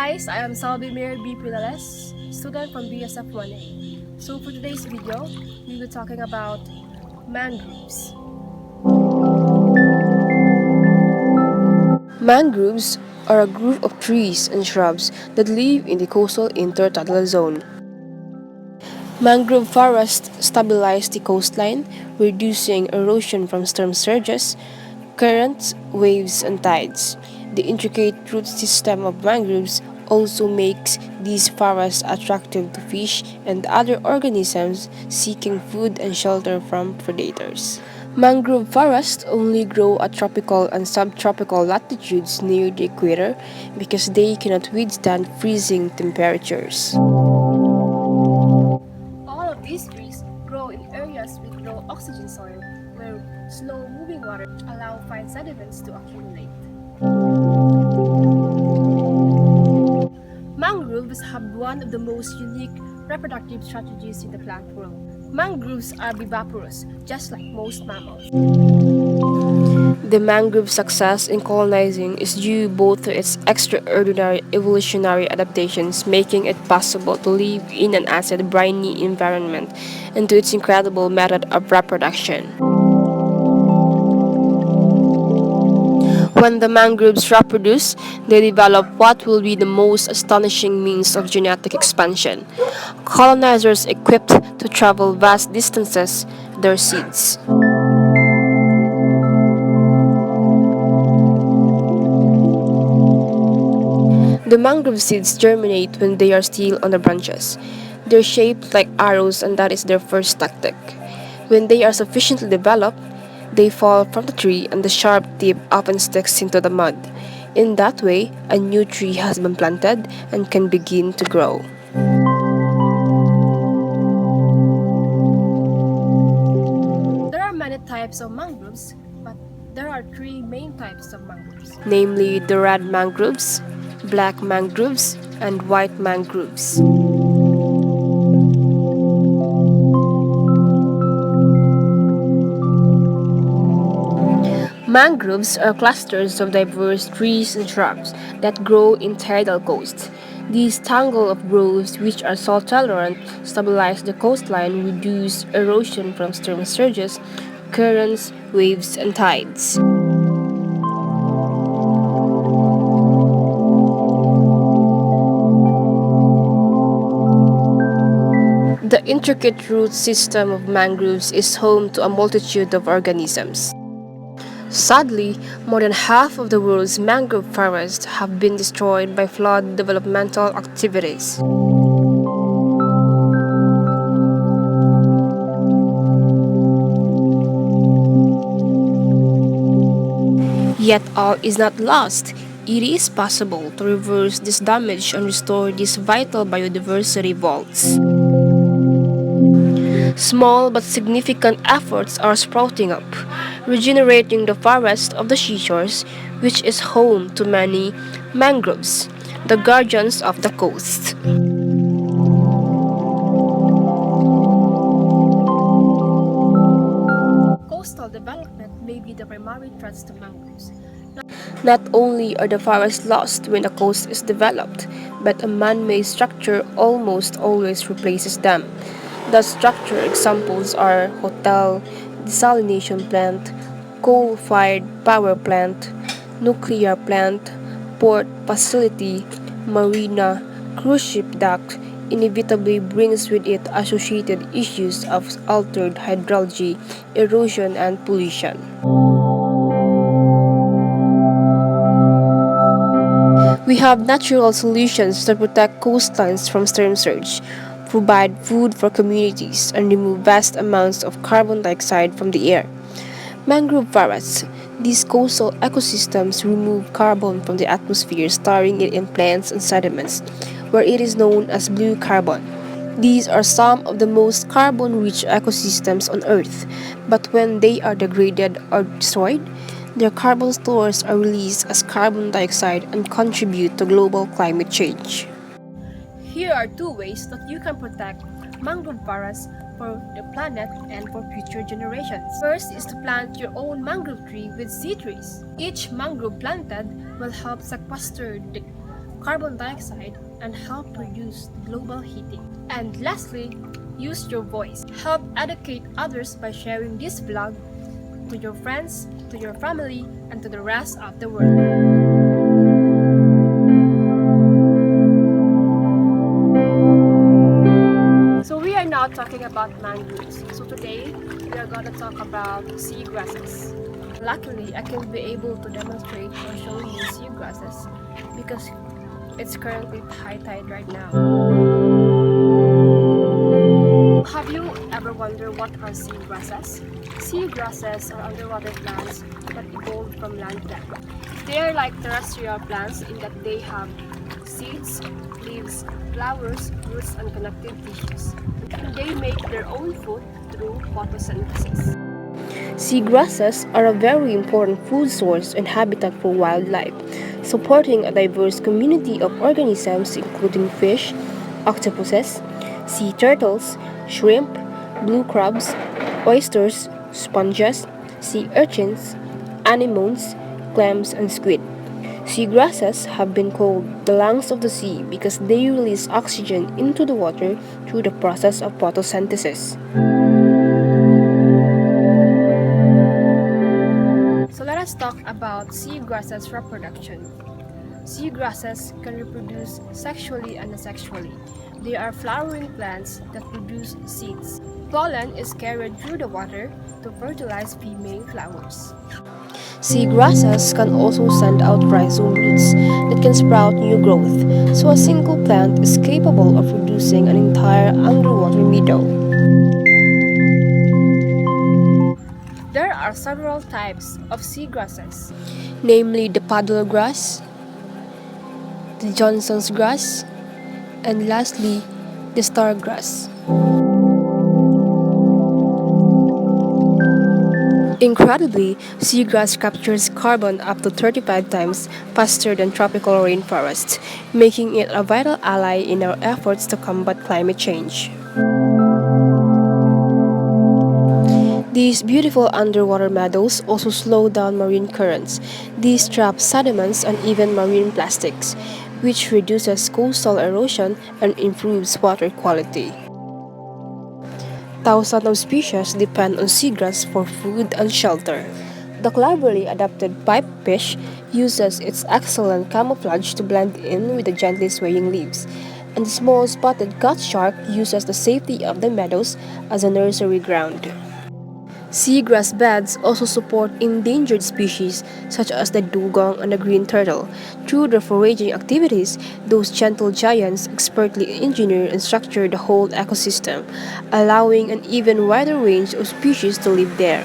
guys, I am SALVIE Mary Penales, student from BSF-1A. So for today's video, we will be talking about mangroves. Mangroves are a group of trees and shrubs that live in the coastal intertidal zone. Mangrove forests stabilize the coastline, reducing erosion from storm surges, currents, waves, and tides. The intricate root system of mangroves also makes these forests attractive to fish and other organisms seeking food and shelter from predators. Mangrove forests only grow at tropical and subtropical latitudes near the equator because they cannot withstand freezing temperatures. All of these trees grow in areas with low oxygen soil, where slow-moving water allow fine sediments to accumulate. Mangroves have one of the most unique reproductive strategies in the plant world. Mangroves are viviparous, just like most mammals. The mangrove's success in colonizing is due both to its extraordinary evolutionary adaptations, making it possible to live in an acid, briny environment, and to its incredible method of reproduction. When the mangroves reproduce, they develop what will be the most astonishing means of genetic expansion. Colonizers equipped to travel vast distances, their seeds. The mangrove seeds germinate when they are still on the branches. They're shaped like arrows, and that is their first tactic. When they are sufficiently developed, they fall from the tree and the sharp tip often sticks into the mud. In that way, a new tree has been planted and can begin to grow. There are many types of mangroves, but there are three main types of mangroves, namely the red mangroves, black mangroves, and white mangroves. Mangroves are clusters of diverse trees and shrubs that grow in tidal coasts. These tangle of groves, which are salt-tolerant, stabilize the coastline, reduce erosion from storm surges, currents, waves, and tides. The intricate root system of mangroves is home to a multitude of organisms. Sadly, more than half of the world's mangrove forests have been destroyed by flood developmental activities. Yet all is not lost. It is possible to reverse this damage and restore these vital biodiversity vaults. Small but significant efforts are sprouting up, regenerating the forest of the seashores, which is home to many mangroves, the guardians of the coast. Coastal development may be the primary threat to mangroves. Not only are the forests lost when the coast is developed, but a man-made structure almost always replaces them. The structure examples are hotel, desalination plant, coal-fired power plant, nuclear plant, port facility, marina, cruise ship dock, inevitably brings with it associated issues of altered hydrology, erosion, and pollution. We have natural solutions to protect coastlines from storm surge, provide food for communities, and remove vast amounts of carbon dioxide from the air. Mangrove forests. These coastal ecosystems remove carbon from the atmosphere, storing it in plants and sediments, where it is known as blue carbon. These are some of the most carbon-rich ecosystems on Earth, but when they are degraded or destroyed, their carbon stores are released as carbon dioxide and contribute to global climate change. Here are two ways that you can protect mangrove forests for the planet and for future generations. First is to plant your own mangrove tree with seed trees. Each mangrove planted will help sequester the carbon dioxide and help reduce global heating. And lastly, use your voice. Help educate others by sharing this vlog to your friends, to your family, and to the rest of the world. So we are now talking about mangroves. So today, we are going to talk about seagrasses. Luckily, I can be able to demonstrate or show you seagrasses because it's currently high tide right now. Have you ever wondered what are seagrasses? Seagrasses are underwater plants that evolved from land plants. They are like terrestrial plants in that they have seeds, leaves, flowers, roots, and connective tissues. And they make their own food through photosynthesis. Seagrasses are a very important food source and habitat for wildlife, supporting a diverse community of organisms including fish, octopuses, sea turtles, shrimp, blue crabs, oysters, sponges, sea urchins, anemones, clams, and squid. Seagrasses have been called the lungs of the sea because they release oxygen into the water through the process of photosynthesis. So let us talk about seagrasses reproduction. Seagrasses can reproduce sexually and asexually. They are flowering plants that produce seeds. Pollen is carried through the water to fertilize female flowers. Seagrasses can also send out rhizome roots that can sprout new growth, so a single plant is capable of producing an entire underwater meadow. There are several types of seagrasses, namely the paddle grass, the Johnson's grass, and lastly, the star grass. Incredibly, seagrass captures carbon up to 35 times faster than tropical rainforests, making it a vital ally in our efforts to combat climate change. These beautiful underwater meadows also slow down marine currents. These trap sediments and even marine plastics, which reduces coastal erosion and improves water quality. Thousands of species depend on seagrass for food and shelter. The cleverly adapted pipefish uses its excellent camouflage to blend in with the gently swaying leaves, and the small spotted cat shark uses the safety of the meadows as a nursery ground. Seagrass beds also support endangered species such as the dugong and the green turtle. Through their foraging activities, those gentle giants expertly engineer and structure the whole ecosystem, allowing an even wider range of species to live there.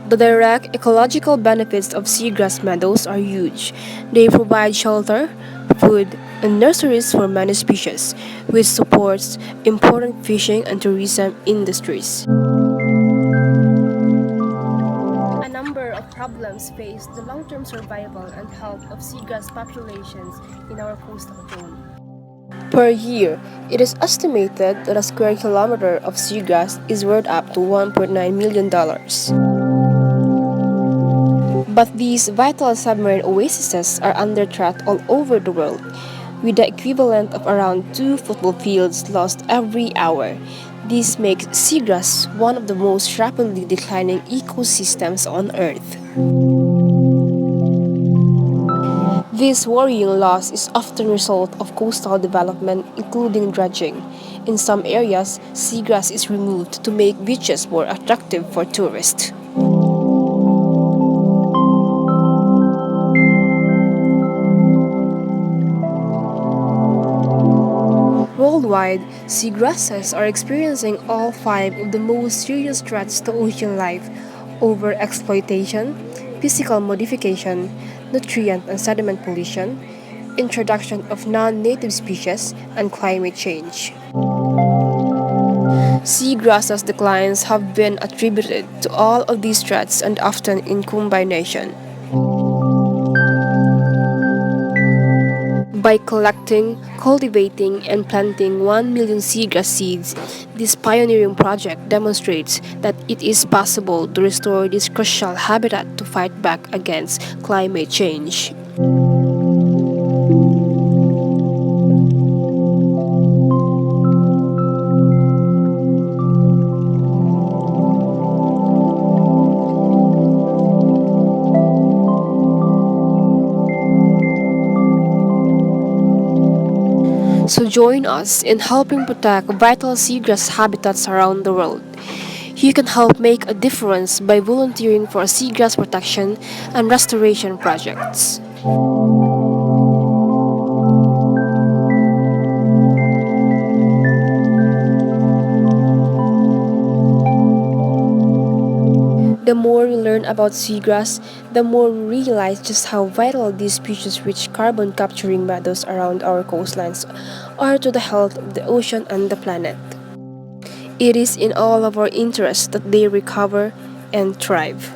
The direct ecological benefits of seagrass meadows are huge. They provide shelter, food, and nurseries for many species, which supports important fishing and tourism industries. A number of problems face the long-term survival and health of seagrass populations in our coastal zone. Per year, it is estimated that a square kilometer of seagrass is worth up to $1.9 million. But these vital submarine oases are under threat all over the world, with the equivalent of around 2 football fields lost every hour. This makes seagrass one of the most rapidly declining ecosystems on Earth. This worrying loss is often a result of coastal development, including dredging. In some areas, seagrass is removed to make beaches more attractive for tourists. Worldwide, seagrasses are experiencing all 5 of the most serious threats to ocean life: overexploitation, physical modification, nutrient and sediment pollution, introduction of non-native species, and climate change. Seagrasses declines have been attributed to all of these threats and often in combination. By collecting, cultivating, and planting 1 million seagrass seeds, this pioneering project demonstrates that it is possible to restore this crucial habitat to fight back against climate change. So join us in helping protect vital seagrass habitats around the world. You can help make a difference by volunteering for seagrass protection and restoration projects. The more we learn about seagrass, the more we realize just how vital these species-rich carbon-capturing meadows around our coastlines are to the health of the ocean and the planet. It is in all of our interests that they recover and thrive.